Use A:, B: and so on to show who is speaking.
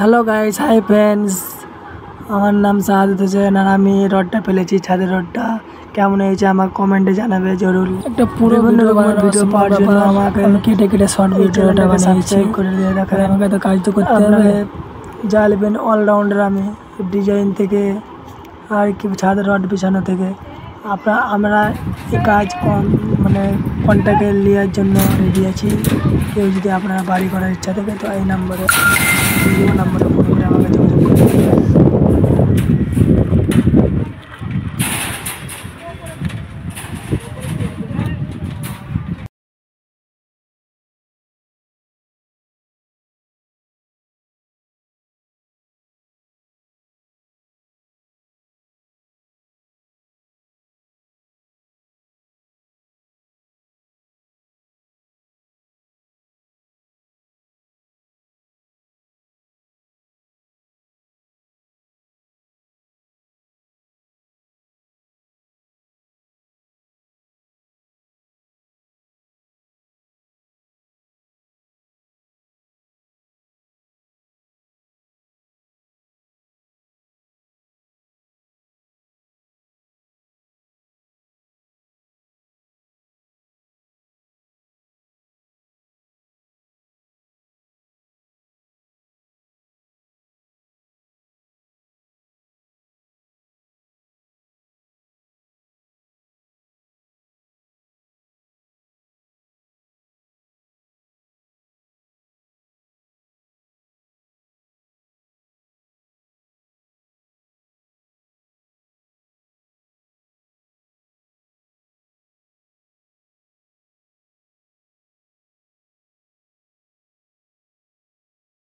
A: Hello guys, hi friends. আমার নাম সাহাদত হোসেন আর আমি রডটা ফেলেছি। ছাদের রডটা কেমন হয়েছে আমার কমেন্টে জানাবে জরুর। একটা পুরো ভিডিও পাওয়ার জন্য আমাকে কেটে কেটে শর্ট ভিডিওটা সাবস্ক্রাইব করে দিয়ে রাখেন। আমাকে তো কাজ তো করতে হবে। যা নেবেন অলরাউন্ডার আমি, ডিজাইন থেকে আর কি ছাদের রড বিছানো থেকে আমরা এই কাজ মানে কন্ট্যাক্টে নেওয়ার জন্য রেডি আছি। কেউ যদি আপনার বাড়ি করার ইচ্ছা থাকে তো এই নাম্বারে